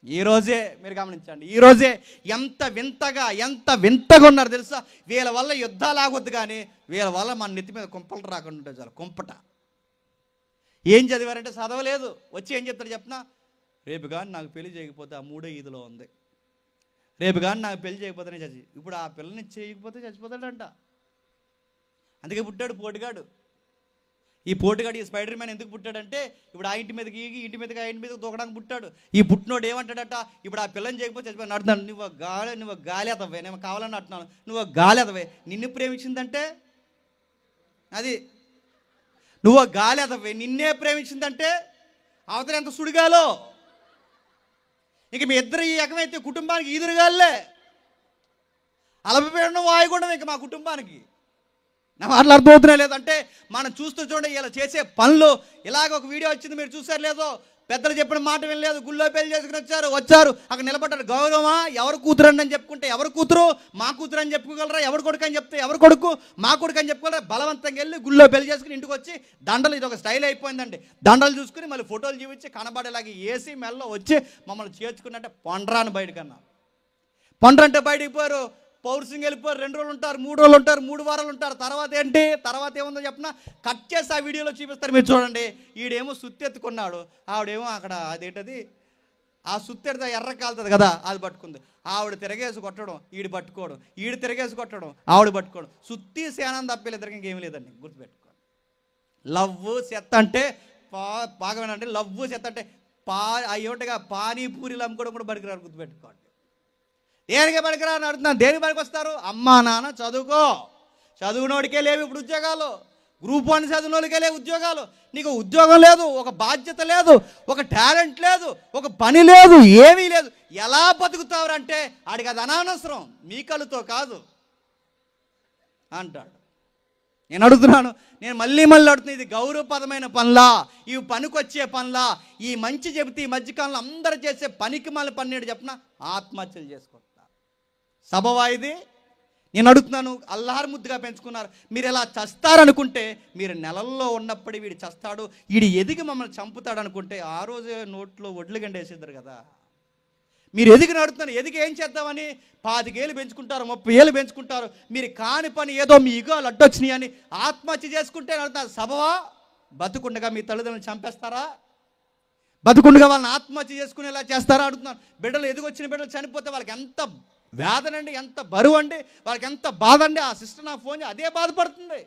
ఈరోజే మీరు గమనించండి, ఈరోజే ఎంత వింతగా ఉన్నారు తెలుసా. వీళ్ళ వల్ల యుద్ధాలు ఆగొద్దు, కానీ వీళ్ళ వల్ల మన నెత్తి మీద కుంపలు రాకుండా ఉంటుంది చాలు. కుంపట ఏం చదివారంటే చదవలేదు, వచ్చి ఏం చెప్తారు చెప్పనా, రేపు కానీ నాకు పెళ్లి చేయకపోతే ఆ 3:05 ఉంది, రేపు కానీ నాకు పెళ్లి చేయకపోతేనే చచ్చి. ఇప్పుడు ఆ పిల్లని చేయకపోతే చచ్చిపోతాడంట. అందుకే పుట్టాడు పోటుగాడు. ఈ పోటుగాడు, ఈ స్పైడర్ మ్యాన్ ఎందుకు పుట్టాడంటే, ఇప్పుడు ఆ ఇంటి మీదకి ఈ ఇంటి మీదకి ఆ ఇంటి మీదకి దూకడానికి పుట్టాడు. ఈ పుట్టినోడు ఏమంటాడట, ఇప్పుడు ఆ పిల్లని చేయకపోతే చచ్చిపోయి నడుతున్నాడు. నువ్వు గాలి ఎదవే, నేను కావాలని అంటున్నాను, నువ్వు గాలి ఎదవే. నిన్ను ప్రేమించిందంటే అది, నువ్వు గాలి ఎదవే, నిన్నే ప్రేమించిందంటే అవతల ఎంత సుడిగాలో. ఇక మీ ఇద్దరు ఈ ఏకమైతే కుటుంబానికి ఈదురుగాలే, అలపపీడనం వాయుగుండం ఇక మా కుటుంబానికి. నా మాటలు అర్థమవుతున్నా లేదంటే, మనం చూస్తూ చూడండి ఇలా చేసే పనులు. ఇలాగ ఒక వీడియో వచ్చింది, మీరు చూసారు లేదో, పెద్దలు చెప్పిన మాట వినలేదు, గుళ్ళో పెళ్లి చేసుకుని వచ్చారు, అక్కడ నిలబడ్డారు. గౌరవమా, ఎవరు కూతురు అని చెప్పుకుంటే ఎవరు కూతురు, మా కూతురు అని చెప్పుకోగలరా, ఎవరు కొడుకు అని చెప్తే ఎవరు కొడుకు, మా కొడుకు అని చెప్పుకోగలరా. బలవంతంగా వెళ్ళి గుళ్ళో పెళ్లి చేసుకుని ఇంటికి వచ్చి దండలు, ఇది ఒక స్టైల్ అయిపోయిందండి. దండలు చూసుకుని మళ్ళీ ఫోటోలు చూపించి కనబడేలాగా ఏసీ మెల్లో వచ్చి మమ్మల్ని చేర్చుకున్నట్టే పొండ్రాని బయటకన్నా. పొండ్రంటే బయటికి పోయారు, పౌరుషంగా వెళ్ళిపోయారు. 2 రోజులు ఉంటారు, 3 రోజులు ఉంటారు, 3 వారాలు ఉంటారు. తర్వాత ఏంటి, తర్వాత ఏముందో చెప్పిన కట్ చేసి ఆ వీడియోలో చూపిస్తారు, మీరు చూడండి. ఈడేమో సుత్తెత్తుకున్నాడు, ఆవిడేమో అక్కడ అదేంటది, ఆ సుత్తెడితే ఎర్ర కాలుతుంది కదా, అది పట్టుకుంది. ఆవిడ తిరగేసి కొట్టడం, ఈడు పట్టుకోవడం, ఈడు తిరగేసి కొట్టడం, ఆవిడ పట్టుకోవడం. సుత్తి సేనం తప్పేలు ఇద్దరికి ఇంకేమీ లేదండి, గుర్తుపెట్టుకోండి. లవ్ సెత్త అంటే బాగా వినండి, లవ్ సెత్త అంటే అయ్యోటగా పానీపూరీలు అమ్ముకోవడం కూడా పనికిరారు, గుర్తుపెట్టుకోండి. దేనికి పనికిరాని అడుగుతున్నాను, దేనికి పనికి వస్తారు? అమ్మా నాన్న చదువుకో, చదువునోడికే లేవు ఇప్పుడు ఉద్యోగాలు, గ్రూప్ 1 చదివినోడికే లేవు ఉద్యోగాలు. నీకు ఉద్యోగం లేదు, ఒక బాధ్యత లేదు, ఒక టాలెంట్ లేదు, ఒక పని లేదు, ఏమీ లేదు. ఎలా బతుకుతావురంటే ఆడికి అది అనవసరం, మీ కళ్ళుతో కాదు అంటాడు. నేను అడుగుతున్నాను, నేను మళ్ళీ అడుగుతున్నాను, ఇది గౌరవపదమైన పనులా, ఇవి పనికొచ్చే పనులా? ఈ మంచి చెబితే ఈ మధ్యకాలంలో అందరూ చేసే పనికి మళ్ళీ పన్నెండు చెప్పిన ఆత్మహత్యలు చేసుకుంటారు. సబవా ఇది? నేను అడుగుతున్నాను, అల్లారు ముద్దుగా పెంచుకున్నారు, మీరు ఇలా చస్తారనుకుంటే, మీరు నెలల్లో ఉన్నప్పుడు వీడు చస్తాడు, వీడు ఎదిగి మమ్మల్ని చంపుతాడు అనుకుంటే ఆ రోజే నోట్లో ఒడ్లు గంట వేసేద్దరు కదా. మీరు ఎదిగి నడుతున్నారు, ఎదిగి ఏం చేద్దామని 25 ఏళ్ళు పెంచుకుంటారు, 30 ఏళ్ళు పెంచుకుంటారు. మీరు కాని పని ఏదో మీ ఇగోలు అడ్డొచ్చినాయి అని ఆత్మహత్య చేసుకుంటే అడుగుతారు, సబవా? బతుకుండగా మీ తల్లిదండ్రులను చంపేస్తారా? బతుకుండగా వాళ్ళని ఆత్మహత్య చేసుకునేలా చేస్తారా అడుగుతున్నాను. బిడ్డలు ఎదిగొచ్చిన బిడ్డలు చనిపోతే వాళ్ళకి ఎంత వేదనండి, ఎంత బరువు అండి, వాళ్ళకి ఎంత బాధ అండి. ఆ సిస్టర్ నాకు ఫోన్ చేసి అదే బాధపడుతుంది.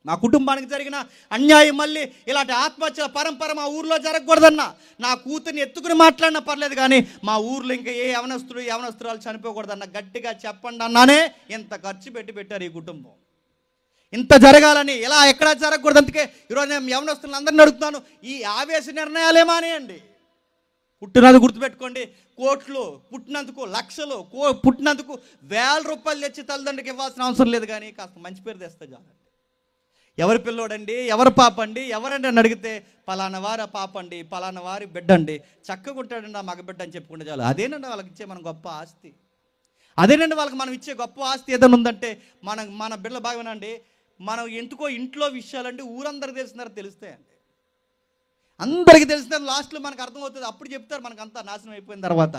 నా కుటుంబానికి జరిగిన అన్యాయం మళ్ళీ ఇలాంటి ఆత్మహత్యల పరంపర మా ఊర్లో జరగకూడదన్నా. నా కూతుర్ని ఎత్తుకుని మాట్లాడినా పర్లేదు, కానీ మా ఊర్లో ఇంకా ఏ యవనస్తురాలు చనిపోకూడదన్న. గట్టిగా చెప్పండి అన్నానే ఇంత ఖర్చు పెట్టారు ఈ కుటుంబం. ఇంత జరగాలని ఇలా ఎక్కడా జరగకూడదు. అందుకే ఈరోజు నేను యవనస్తులను అందరిని అడుగుతున్నాను, ఈ ఆవేశ నిర్ణయాలే మానేయండి. పుట్టినది గుర్తుపెట్టుకోండి, కోట్లు పుట్టినందుకు, లక్షలు పుట్టినందుకు 1000 రూపాయలు తెచ్చి తల్లిదండ్రులకు ఇవ్వాల్సిన అవసరం లేదు, కానీ కాస్త మంచి పేరు తెస్తే చాలండి. ఎవరి పిల్లోడండి, ఎవరి పాప అండి, ఎవరండి అని అడిగితే పలానా వారి పాప అండి, పలానా వారి బిడ్డ అండి, చక్కగా ఉంటాడండి ఆ మగబిడ్డ అని చెప్పుకుంటే చాలు. అదేనండి వాళ్ళకి ఇచ్చే మనం గొప్ప ఆస్తి. అదేనండి వాళ్ళకి మనం ఇచ్చే గొప్ప ఆస్తి ఏదైనా ఉందంటే మన బిడ్డలు బాగానండి. మనం ఎందుకో ఇంట్లో విషయాలంటే ఊరందరికి తెలిసినారో తెలుస్తాయండి, అందరికీ తెలిసిన లాస్ట్లో మనకు అర్థమవుతుంది. అప్పుడు చెప్తారు మనకంతా నాశనం అయిపోయిన తర్వాత.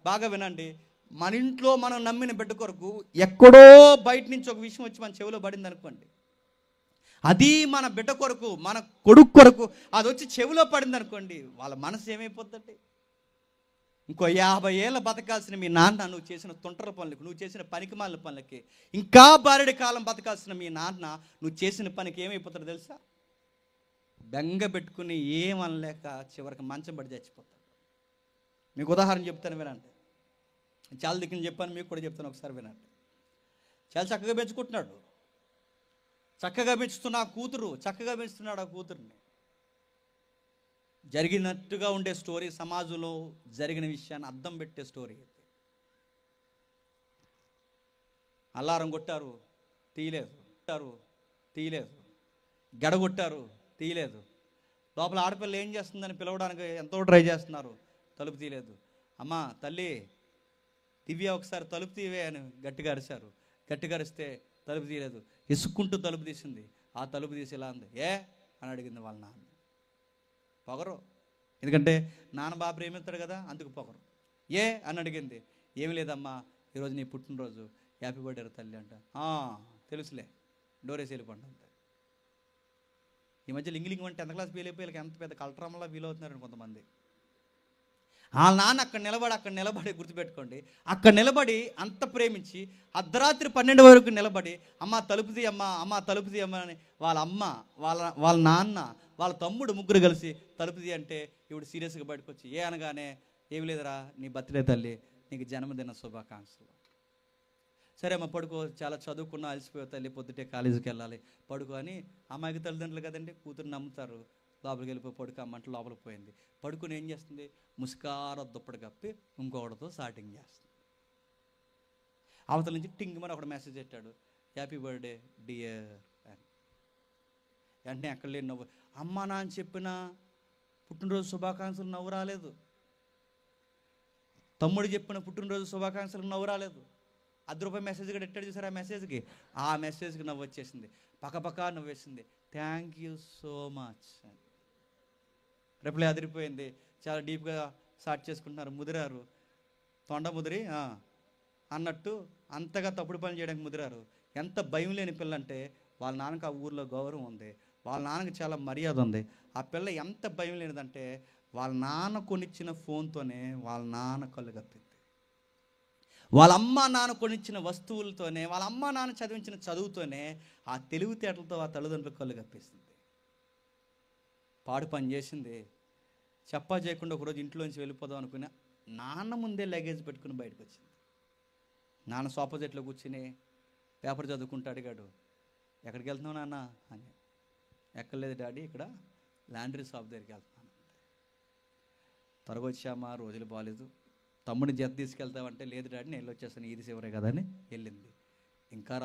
బాగా వినండి, మన ఇంట్లో మనం నమ్మిన బిడ్డ కొరకు ఎక్కడో బయట నుంచి ఒక విషయం వచ్చి మన చెవిలో పడింది అనుకోండి, అది మన బిడ్డ కొరకు, మన కొడుకు కొరకు అది వచ్చి చెవిలో పడింది అనుకోండి, వాళ్ళ మనసు ఏమైపోద్దండి? ఇంకో 50 ఏళ్ళ బతకాల్సిన మీ నాన్న నువ్వు చేసిన తుంటర పనులకు, నువ్వు చేసిన పనికిమాలిన పనులకి, ఇంకా బారెడి కాలం బతకాల్సిన మీ నాన్న నువ్వు చేసిన పనికి ఏమైపోతాడో తెలుసా? బెంగ పెట్టుకుని ఏమనలేక చివరికి మంచం పడి చచ్చిపోతాడు. మీకు ఉదాహరణ చెప్తాను వినండి. చాలా దిక్కుని చెప్పాను, మీకు కూడా చెప్తాను, ఒకసారి వినండి. చాలా చక్కగా పెంచుకుంటున్నాడు, చక్కగా పెంచుతున్న ఆ కూతురు, చక్కగా పెంచుతున్నాడు ఆ కూతుర్ని. జరిగినట్టుగా ఉండే స్టోరీ, సమాజంలో జరిగిన విషయాన్ని అద్దం పెట్టే స్టోరీ. అల్లారం కొట్టారు, తీయలేదు, గడగొట్టారు, తీయలేదు. లోపల ఆడపిల్ల ఏం చేస్తుందని పిలవడానికి ఎంతో ట్రై చేస్తున్నారు, తలుపు తీయలేదు. అమ్మా తల్లి దివ్య ఒకసారి తలుపు తీవే అని గట్టిగా అరిశారు. గట్టిగా అరిస్తే తలుపు తీయలేదు. ఇసుక్కుంటూ తలుపు తీసింది. ఆ తలుపు తీసి ఇలా ఉంది. ఏ అని అడిగింది వాళ్ళ నాన్న. పొగరు, ఎందుకంటే నాన్న బాబు ప్రేమిస్తాడు కదా, అందుకు పొగరు. ఏ అని అడిగింది. ఏమి లేదమ్మా, ఈరోజు నీ పుట్టినరోజు, హ్యాపీ బర్త్డే తల్లి అంట. తెలుసులే, డోరేసి వెళ్ళిపోండి అంతే. ఈ మధ్య లింగిలింగ్ అంటే 10th క్లాస్ ఫెయిల్ అయిపోయి ఎంత పెద్ద కలట్రామలా ఫీల్ అవుతున్నారని కొంతమంది. వాళ్ళ నాన్న అక్కడ నిలబడి గుర్తుపెట్టుకోండి, అక్కడ నిలబడి అంత ప్రేమించి అర్ధరాత్రి 12 వరకు నిలబడి అమ్మ తలుపు తీయమ్మా, అమ్మ తలుపు తీయమ్మా అని వాళ్ళ అమ్మ, వాళ్ళ నాన్న, వాళ్ళ తమ్ముడు ముగ్గురు కలిసి తలుపు తీ అంటే ఇప్పుడు సీరియస్గా బయటకు వచ్చి అనగానే, ఏమి లేదురా నీ బర్త్డే తల్లి, నీకు జన్మదిన శుభాకాంక్షలు. సరే అమ్మ పడుకో, చాలా చదువుకున్నా అలసిపోయే తల్లి, పొద్దుటే కాలేజీకి వెళ్ళాలి, పడుకో అని అమ్మాయికి తల్లిదండ్రులు కదండి, కూతురు నమ్ముతారు. లోపలికి వెళ్ళిపోయి పడుకో అమ్మంటే లోపలికి పోయింది. పడుకుని ఏం చేస్తుంది, ముసుకార దుప్పటి కప్పి ఇంకొకటితో స్టార్టింగ్ చేస్తుంది. అవతల నుంచి టింగ్ మరి ఒకటి మెసేజ్ పెట్టాడు, హ్యాపీ బర్త్డే డియర్ అని. వెంటనే ఎక్కడ లేని నవ్వు. అమ్మ నాన్న చెప్పిన పుట్టినరోజు శుభాకాంక్షలు నవ్వు రాలేదు, తమ్ముడు చెప్పిన పుట్టినరోజు శుభాకాంక్షలు నవ్వు రాలేదు. ₹10 మెసేజ్ కూడా ఎట్టాడు చూసారు, ఆ మెసేజ్కి నవ్వు వచ్చేసింది, పక్కపక్క నవ్వేసింది. థ్యాంక్ యూ సో మచ్ అని రిప్లై అదిరిపోయింది. చాలా డీప్గా స్టార్ట్ చేసుకుంటున్నారు, ముదిరారు, తొండ ముదిరి అన్నట్టు అంతగా తప్పుడు పని చేయడానికి ముదిరారు. ఎంత భయం లేని పిల్ల అంటే, వాళ్ళ నాన్నకి ఆ ఊర్లో గౌరవం ఉంది, వాళ్ళ నాన్నకి చాలా మర్యాద ఉంది. ఆ పిల్ల ఎంత భయం లేనిదంటే, వాళ్ళ నాన్న కొనిచ్చిన ఫోన్తోనే వాళ్ళ నాన్న కళ్ళు కప్పింది, వాళ్ళ అమ్మ నాన్న కొనిచ్చిన వస్తువులతోనే, వాళ్ళ అమ్మ నాన్న చదివించిన చదువుతోనే ఆ తెలివితేటలతో ఆ తల్లిదండ్రులు కళ్ళు కప్పిస్తుంది. పాడు పని చేసింది. చెప్పా చేయకుండా ఒకరోజు ఇంట్లోంచి వెళ్ళిపోదాం అనుకుని నాన్న ముందే లగేజ్ పెట్టుకుని బయటకు వచ్చింది. నాన్న సోఫా సెట్లో కూర్చుని పేపర్ చదువుకుంటూ అడిగాడు, ఎక్కడికి వెళ్తున్నావు నాన్న అని. ఎక్కర్లేదు డాడీ, ఇక్కడ లాండ్రీ షాప్ దగ్గరికి వెళ్తున్నాను. త్వరగా వచ్చామా, రోజులు బాగాలేదు, తమ్ముడిని జత తీసుకెళ్తామంటే లేదు డాడీ నేను వెళ్ళొచ్చేస్తాను, ఇది చివరే కదా అని వెళ్ళింది. ఇంకా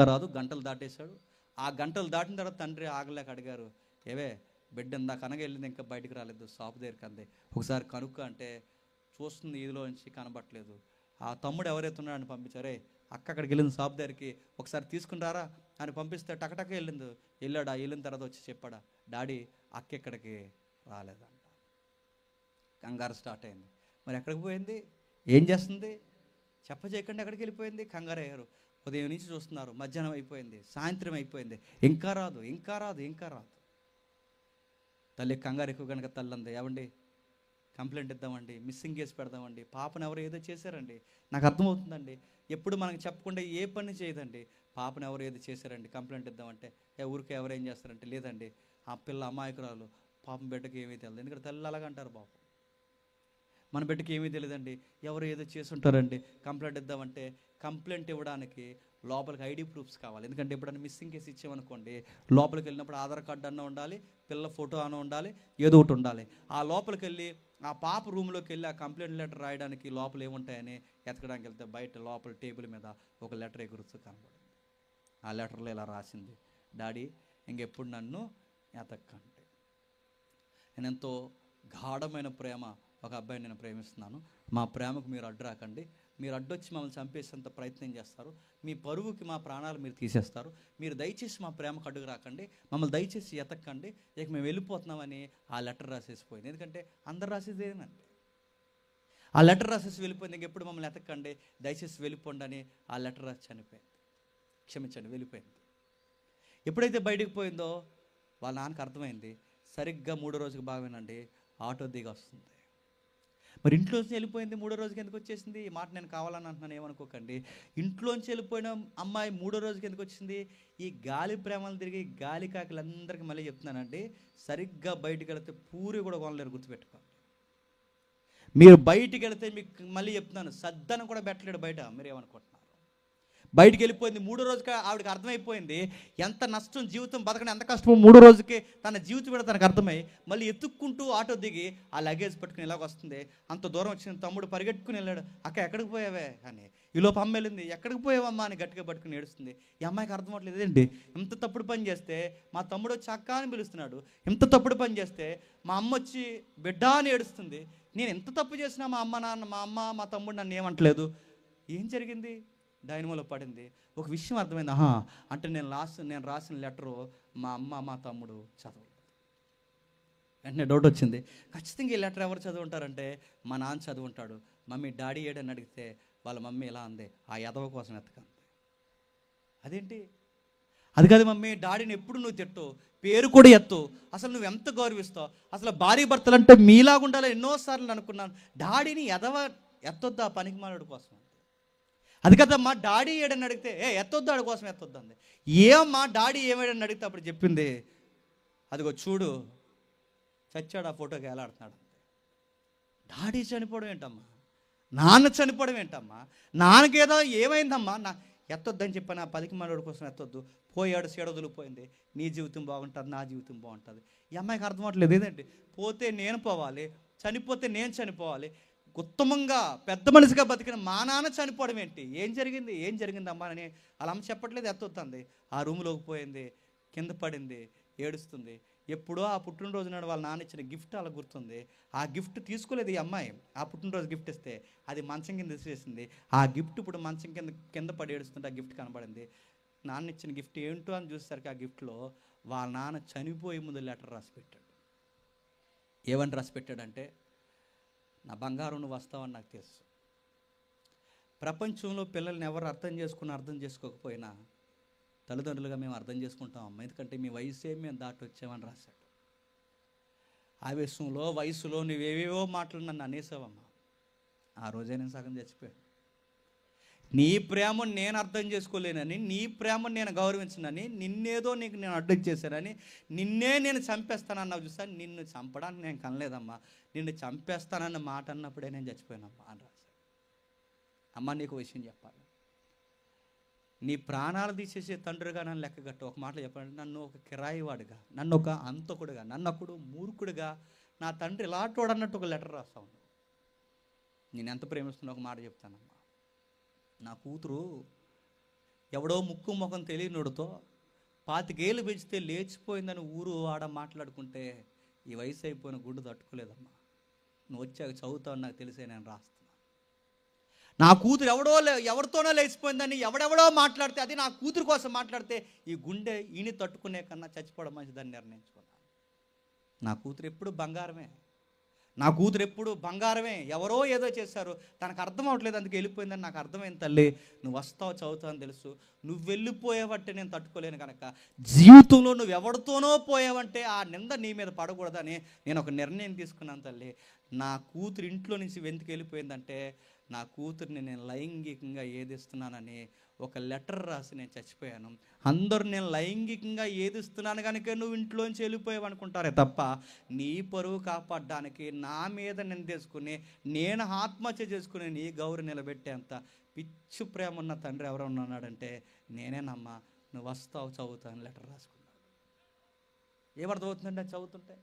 రాదు, గంటలు దాటేశాడు. ఆ గంటలు దాటిన తర్వాత తండ్రి ఆగలేక అడిగారు, ఏవే బిడ్డ ఇందాక అనగా వెళ్ళింది, ఇంకా బయటికి రాలేదు, షాప్ దగ్గరికి అందే, ఒకసారి కనుక్క అంటే చూస్తుంది, ఈదిలో నుంచి కనబట్టలేదు. ఆ తమ్ముడు ఎవరైతే ఉన్నాడని పంపించారే, అక్కడికి వెళ్ళింది షాప్ దగ్గరికి, ఒకసారి తీసుకుంటారా అని పంపిస్తే టకటక వెళ్ళింది. వెళ్ళాడు. వెళ్ళిన తర్వాత వచ్చి చెప్పాడా, డాడీ అక్క ఎక్కడికి రాలేదంట. కంగారు స్టార్ట్ అయింది. మరి ఎక్కడికి పోయింది, ఏం చేస్తుంది, చెప్పజేయకుండా ఎక్కడికి వెళ్ళిపోయింది. కంగారు అయ్యారు. ఉదయం నుంచి చూస్తున్నారు, మధ్యాహ్నం అయిపోయింది, సాయంత్రం అయిపోయింది, ఇంకా రాదు. తల్లి కంగారు ఎక్కువ కనుక తల్లి అంది, ఏమండి కంప్లైంట్ ఇద్దామండి, మిస్సింగ్ కేసు పెడదామండి, పాపను ఎవరు ఏదో చేశారండి, నాకు అర్థమవుతుందండి, ఎప్పుడు మనకు చెప్పకుండా ఏ పని చేయదండి, పాపను ఎవరు ఏదో చేశారండి, కంప్లైంట్ ఇద్దామంటే ఊరికి ఎవరేం చేస్తారంటే, లేదండి ఆ పిల్ల అమాయకురాలు, పాపం బిడ్డకి ఏమీ తెలియదు. ఎందుకంటే తల్లి అలాగ అంటారు, పాపం మన బిడ్డకి ఏమీ తెలియదండి, ఎవరు ఏదో చేసి ఉంటారండి, కంప్లైంట్ ఇద్దామంటే కంప్లైంట్ ఇవ్వడానికి లోపలికి ఐడి ప్రూఫ్స్ కావాలి. ఎందుకంటే ఎప్పుడన్నా మిస్సింగ్ కేసు ఇచ్చామనుకోండి, లోపలికి వెళ్ళినప్పుడు ఆధార్ కార్డు అన్న ఉండాలి, పిల్ల ఫోటో అన్న ఉండాలి, ఏదో ఒకటి ఉండాలి. ఆ లోపలికి వెళ్ళి ఆ పాప రూమ్లోకి వెళ్ళి ఆ కంప్లైంట్ లెటర్ రాయడానికి లోపల ఏముంటాయని ఎతకడానికి వెళ్తే బయట లోపల టేబుల్ మీద ఒక లెటర్ ఎగురుతూ కనబడింది. ఆ లెటర్లో ఇలా రాసింది, డాడీ ఇంకెప్పుడు నన్ను ఎతక్కండి, నేను ఎంతో గాఢమైన ప్రేమ ఒక అబ్బాయిని నేను ప్రేమిస్తున్నాను, మా ప్రేమకు మీరు అడ్డు రాకండి, మీరు అడ్డొచ్చి మమ్మల్ని చంపేసేంత ప్రయత్నం చేస్తారు, మీ పరువుకి మా ప్రాణాలు మీరు తీసేస్తారు, మీరు దయచేసి మా ప్రేమకు అడ్డుకు రాకండి, మమ్మల్ని దయచేసి ఎతక్కండి, ఇక మేము వెళ్ళిపోతున్నామని ఆ లెటర్ రాసేసిపోయింది. ఎందుకంటే అందరు రాసేది ఏనండి, ఆ లెటర్ రాసేసి వెళ్ళిపోయింది. ఇంకెప్పుడు మమ్మల్ని ఎతక్కండి, దయచేసి వెళ్ళిపోండి అని ఆ లెటర్ రాసి చనిపోయింది, క్షమించండి వెళ్ళిపోయింది. ఎప్పుడైతే బయటకు పోయిందో వాళ్ళ నాన్నకు అర్థమైంది. సరిగ్గా 3వ రోజుకి బాగానండి ఆటో దిగి వస్తుంది. మరి ఇంట్లోంచి వెళ్ళిపోయింది, 3వ రోజుకి ఎందుకు వచ్చేసింది, ఈ మాట నేను కావాలని అంటున్నాను ఏమనుకోకండి. ఇంట్లోంచి వెళ్ళిపోయిన అమ్మాయి 3వ రోజుకి ఎందుకు వచ్చింది, ఈ గాలి ప్రేమలు తిరిగి గాలి కాకులందరికీ మళ్ళీ చెప్తున్నానండి, సరిగ్గా బయటికి వెళితే పూరి కూడా కొనలేరు, గుర్తుపెట్టుకోండి. మీరు బయటికి వెళితే మీకు మళ్ళీ చెప్తున్నాను, సద్దనం కూడా పెట్టలేడు బయట. మీరు ఏమనుకుంటున్నారు, బయటికి వెళ్ళిపోయింది. 3వ రోజుకి ఆవిడకి అర్థమైపోయింది ఎంత నష్టం, జీవితం బతకడం ఎంత కష్టమో. 3వ రోజుకి తన జీవితం కూడా తనకు అర్థమై మళ్ళీ ఎత్తుక్కుంటూ ఆటో దిగి ఆ లగేజ్ పట్టుకుని ఇలాగ వస్తుంది. అంత దూరం వచ్చిన తమ్ముడు పరిగెట్టుకుని వెళ్ళాడు, అక్క ఎక్కడికి పోయావే అని. ఈలోపు అమ్మ వెళ్ళింది, ఎక్కడికి పోయావమ్మా అని గట్టిగా పట్టుకుని ఏడుస్తుంది. ఈ అమ్మాయికి అర్థం అవ్వట్లేదు, ఏంటి ఇంత తప్పుడు పని చేస్తే మా తమ్ముడు వచ్చి అక్క అని పిలుస్తున్నాడు, ఇంత తప్పుడు పని చేస్తే మా అమ్మ వచ్చి బిడ్డ అని ఏడుస్తుంది, నేను ఎంత తప్పు చేసినా మా అమ్మ మా తమ్ముడు నన్ను ఏమంటలేదు, ఏం జరిగింది, డైనమోలో పడింది. ఒక విషయం అర్థమైంది, అంటే నేను రాసిన లెటరు మా అమ్మ మా తమ్ముడు చదవలేదు. వెంటనే డౌట్ వచ్చింది. ఖచ్చితంగా ఈ లెటర్ ఎవరు చదువుంటారంటే మా నాన్న చదువుంటాడు. మమ్మీ డాడీ ఏడని అడిగితే వాళ్ళ మమ్మీ ఎలా అంది, ఆ ఎదవ కోసం ఎత్తకంది. అదేంటి? అది కాదు మమ్మీ, డాడీని ఎప్పుడు నువ్వు తిట్టు, పేరు కూడా ఎత్తు, అసలు నువ్వు ఎంత గౌరవిస్తావు, అసలు భార్య భర్తలు అంటే మీలాగా ఉండాలి ఎన్నోసార్లు అనుకున్నాను, డాడీని ఎత్తొద్దు ఆ పనికి మాలోడి కోసం. అది కదమ్మా, డాడీ ఏడని అడిగితే ఎత్తొద్దు ఆడి కోసం ఎత్తొద్దు అంది. ఏమమ్మా డాడీ ఏమేడని అడిగితే అప్పుడు చెప్పింది, అదిగో చూడు చచ్చాడు, ఆ ఫోటోకి వేలాడుతున్నాడు. డాడీ చనిపోవడం ఏంటమ్మా, నాన్న చనిపోవడం ఏంటమ్మా, నాన్నకేదో ఏమైందమ్మా, ఎత్తొద్దని చెప్పాను, ఆ పదికి మనోడి కోసం ఎత్తొద్దు, పోయాడు వదిలిపోయింది, నీ జీవితం బాగుంటుంది, నా జీవితం బాగుంటుంది. ఈ అమ్మాయికి అర్థం అవ్వట్లేదు. ఏదంటే పోతే నేను పోవాలి, చనిపోతే నేను చనిపోవాలి, ఉత్తమంగా పెద్ద మనిషిగా బతికిన మా నాన్న చనిపోవడం ఏంటి, ఏం జరిగింది అమ్మా అని అలా అమ్మ చెప్పట్లేదు. ఎత్తొద్దంది, ఆ రూమ్లోకి పోయింది, కింద పడింది, ఏడుస్తుంది. ఎప్పుడో ఆ పుట్టినరోజు నాడు వాళ్ళ నాన్న ఇచ్చిన గిఫ్ట్ అలా గుర్తుంది. ఆ గిఫ్ట్ తీసుకోలేదు ఈ అమ్మాయి. ఆ పుట్టినరోజు గిఫ్ట్ ఇస్తే అది మంచం కింద తీసేసింది. ఆ గిఫ్ట్ ఇప్పుడు మంచం కింద పడి ఏడుస్తుంటే ఆ గిఫ్ట్ కనబడింది. నాన్న ఇచ్చిన గిఫ్ట్ ఏంటో అని చూసేసరికి ఆ గిఫ్ట్లో వాళ్ళ నాన్న చనిపోయే ముందు లెటర్ రాసి పెట్టాడు. ఏమని రాసి పెట్టాడంటే, నా బంగారం నువ్వు వస్తావని నాకు తెలుసు, ప్రపంచంలో పిల్లల్ని ఎవరు అర్థం చేసుకోకపోయినా తల్లిదండ్రులుగా మేము అర్థం చేసుకుంటాం అమ్మ, ఎందుకంటే మీ వయసే మేము దాటి వచ్చామని రాశాడు. ఆవేశంలో వయసులో నువ్వేవేవో మాటలు నన్ను అనేసావమ్మా, ఆ రోజే నేను సగం చచ్చిపోయాను. నీ ప్రేమను నేను అర్థం చేసుకోలేనని, నీ ప్రేమను నేను గౌరవించనని, నిన్నేదో నీకు నేను అడ్డం చేశానని, నిన్నే నేను చంపేస్తానన్నావు చూసా, నిన్ను చంపడానికి నేను కనలేదమ్మా, నిన్ను చంపేస్తానన్న మాట అన్నప్పుడే నేను చచ్చిపోయానమ్మా అని రాశాడు. అమ్మ నీకు విషయం చెప్పాలి, నీ ప్రాణాలు తీసేసే తండ్రిగా నన్ను లెక్కగట్టు. ఒక మాటలో చెప్పాలంటే, నన్ను ఒక కిరాయివాడిగా, నన్ను ఒక అంతకుడుగా, నన్నొకడు మూర్ఖుడిగా నా తండ్రి ఇలాంటోడు అన్నట్టు ఒక లెటర్ రాస్తాను. నేను ఎంత ప్రేమిస్తున్నా ఒక మాట చెప్తానమ్మా, నా కూతురు ఎవడో ముక్కు ముఖం తెలియనుడితో 25 ఏళ్ళు పెంచితే లేచిపోయిందని ఊరు వాడ మాట్లాడుకుంటే ఈ వయసు అయిపోయిన గుడ్డు తట్టుకోలేదమ్మా. నువ్వు వచ్చాక చదువుతావు నాకు తెలిసే నేను రాస్తాను. నా కూతురు ఎవరితోనో లేచిపోయిందని ఎవడెవడో మాట్లాడితే, అది నా కూతురు కోసం మాట్లాడితే ఈ గుండె ఈయన తట్టుకునే కన్నా చచ్చిపోవడం మంచిదని నిర్ణయించుకున్నాను. నా కూతురు ఎప్పుడు బంగారమే, ఎవరో ఏదో చేశారు, తనకు అర్థం అవ్వట్లేదు, అందుకు వెళ్ళిపోయిందని నాకు అర్థమైంది తల్లి, నువ్వు వస్తావు చదువుతావు అని తెలుసు, నువ్వు వెళ్ళిపోయావంటే నేను తట్టుకోలేను కనుక, జీవితంలో నువ్వు ఎవరితోనో పోయావంటే ఆ నింద నీ మీద పడకూడదని నేను ఒక నిర్ణయం తీసుకున్నాను తల్లి. నా కూతురు ఇంట్లో నుంచి వెంతుకు వెళ్ళిపోయిందంటే నా కూతురిని నేను లైంగికంగా ఏదిస్తున్నానని ఒక లెటర్ రాసి నేను చచ్చిపోయాను. అందరూ నేను లైంగికంగా ఏదిస్తున్నాను కనుక నువ్వు ఇంట్లోంచి వెళ్ళిపోయావు అనుకుంటారే తప్ప, నీ పరువు కాపాడడానికి నా మీద నిందేసుకుని నేను ఆత్మహత్య చేసుకుని నీ గౌరవం నిలబెట్టేంత పిచ్చు ప్రేమ ఉన్న తండ్రి ఎవరన్నా ఉన్నాడంటే నేనేనమ్మా. నువ్వు వస్తావు చదువుతాను లెటర్ రాసుకున్నాడు. ఏమర్థమవుతుందంటే చదువుతుంటే,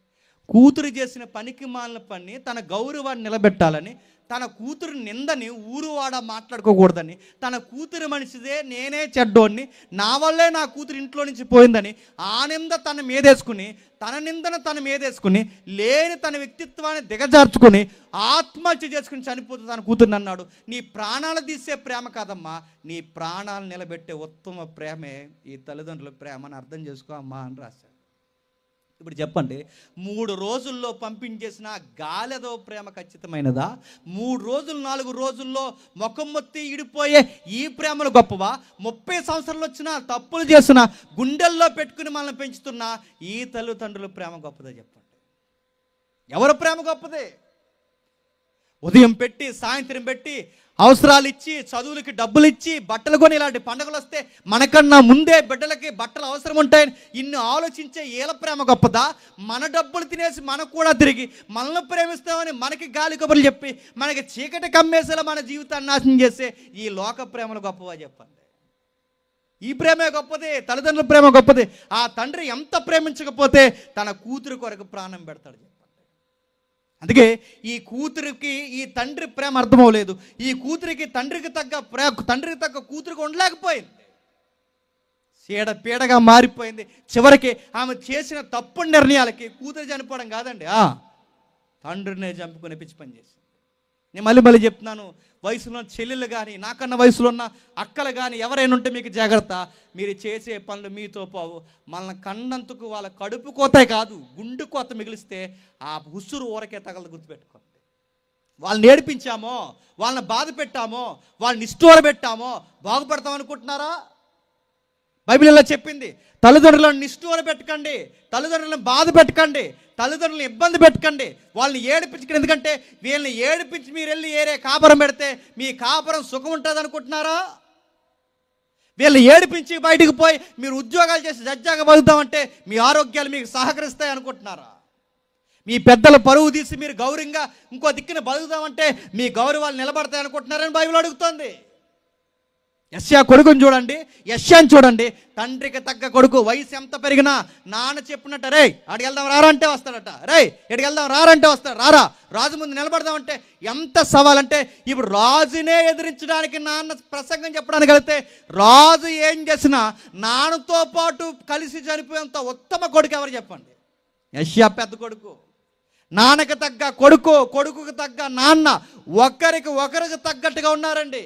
కూతురు చేసిన పనికి మాలిన పని తన గౌరవాన్ని నిలబెట్టాలని, తన కూతురు నిందని ఊరువాడ మాట్లాడుకోకూడదని, తన కూతురు మనిషిదే నేనే చెడ్డోడిని, నా వల్లే నా కూతురు ఇంట్లో నుంచి పోయిందని ఆ నింద తన మీదేసుకుని, తన నిందను తన మీదేసుకుని, లేని తన వ్యక్తిత్వాన్ని దిగజార్చుకుని ఆత్మహత్య చేసుకుని చనిపోతుంది తన కూతురుని అన్నాడు. నీ ప్రాణాలు తీసే ప్రేమ కాదమ్మా, నీ ప్రాణాలు నిలబెట్టే ఉత్తమ ప్రేమే ఈ తల్లిదండ్రుల ప్రేమని అర్థం చేసుకో అమ్మా అని రాశాడు. ఇప్పుడు చెప్పండి, 3 రోజుల్లో పంపించేసిన గాలిదో ప్రేమ ఖచ్చితమైనదా? 3 రోజులు 4 రోజుల్లో ముఖం మొత్తి ఇడిపోయే ఈ ప్రేమలు గొప్పవా? 30 సంవత్సరాలు వచ్చినా తప్పులు చేసిన గుండెల్లో పెట్టుకుని మనల్ని పెంచుతున్న ఈ తల్లిదండ్రుల ప్రేమ గొప్పదా? చెప్పండి, ఎవరి ప్రేమ గొప్పదే? ఉదయం పెట్టి సాయంత్రం పెట్టి అవసరాలు ఇచ్చి, చదువులకి డబ్బులు ఇచ్చి, బట్టలు కొని, ఇలాంటి పండుగలు వస్తే మనకన్నా ముందే బిడ్డలకి బట్టలు అవసరం ఉంటాయని ఇన్ని ఆలోచించే ఏల ప్రేమ గొప్పదా? మన డబ్బులు తినేసి మనకు కూడా తిరిగి మనల్ని ప్రేమిస్తామని మనకి గాలి కబుర్లు చెప్పి మనకి చీకటి కమ్మేసేలా మన జీవితాన్ని నాశనం చేసే ఈ లోక ప్రేమలు గొప్పవా? చెప్పండి. ఈ ప్రేమే గొప్పది, తల్లిదండ్రుల ప్రేమ గొప్పది. ఆ తండ్రి ఎంత ప్రేమించకపోతే తన కూతురు కొరకు ప్రాణం పెడతాడు. అందుకే ఈ కూతురికి ఈ తండ్రి ప్రేమ అర్థమవలేదు. ఈ కూతురికి తండ్రికి తగ్గ కూతురికి ఉండలేకపోయింది. పీడగా మారిపోయింది. చివరికి ఆమె చేసిన తప్పుడు నిర్ణయాలకి కూతురు చనిపోవడం కాదండి, తండ్రినే చంపుకుని పిచ్చి పని చేసింది. నేను మళ్ళీ చెప్తున్నాను, వయసులో చెల్లెలు కానీ, నాకన్నా వయసులో ఉన్న అక్కలు కానీ ఎవరైనా ఉంటే మీకు జాగ్రత్త. మీరు చేసే పనులు మీతో పోవు. మనల్ని కన్నందుకు వాళ్ళ కడుపు కోతే కాదు, గుండు కోత మిగిలిస్తే ఆ ఉసురు ఊరకే తగలదు, గుర్తుపెట్టుకోండి. వాళ్ళని ఏడిపించామో, వాళ్ళని బాధ పెట్టామో, వాళ్ళని నిష్ఠూర పెట్టామో బాగుపడతాం అనుకుంటున్నారా? బైబిల్ ఇలా చెప్పింది, తల్లిదండ్రులను నిష్ఠూర పెట్టకండి, తల్లిదండ్రులను బాధ పెట్టకండి, తల్లిదండ్రులను ఇబ్బంది పెట్టకండి, వాళ్ళని ఏడిపించకండి. ఎందుకంటే వీళ్ళని ఏడిపించి మీరు వెళ్ళి ఏరే కాపురం పెడితే మీ కాపురం సుఖం ఉంటుంది అనుకుంటున్నారా? వీళ్ళని ఏడిపించి బయటకు పోయి మీరు ఉద్యోగాలు చేసి జడ్జాగా బతుకుతామంటే మీ ఆరోగ్యాలు మీకు సహకరిస్తాయి అనుకుంటున్నారా? మీ పెద్దల పరువు తీసి మీరు గౌరవంగా ఇంకో దిక్కున బతుకుతామంటే మీ గౌరవాలు నిలబడతాయి అనుకుంటున్నారని బైబిల్ అడుగుతోంది. యెషయా కొడుకుని చూడండి, యెషయాని చూడండి, తండ్రికి తగ్గ కొడుకు. వయసు ఎంత పెరిగినా నాన్న చెప్పినట్ట, రే అడికి వెళ్దాం రారా అంటే వస్తాడట, రే ఎడికి వెళ్దాం రారంటే వస్తాడు, రారా రాజు ముందు నిలబడదామంటే ఎంత సవాలంటే, ఇప్పుడు రాజునే ఎదిరించడానికి నాన్న ప్రసంగం చెప్పడానికి వెళ్తే రాజు ఏం చేసినా నాన్నతో పాటు కలిసి చనిపోయేంత ఉత్తమ కొడుకు ఎవరు చెప్పండి? యెషయా పెద్ద కొడుకు. నాన్నకి తగ్గ కొడుకు, కొడుకుకి తగ్గ నాన్న, ఒకరికి తగ్గట్టుగా ఉన్నారండి.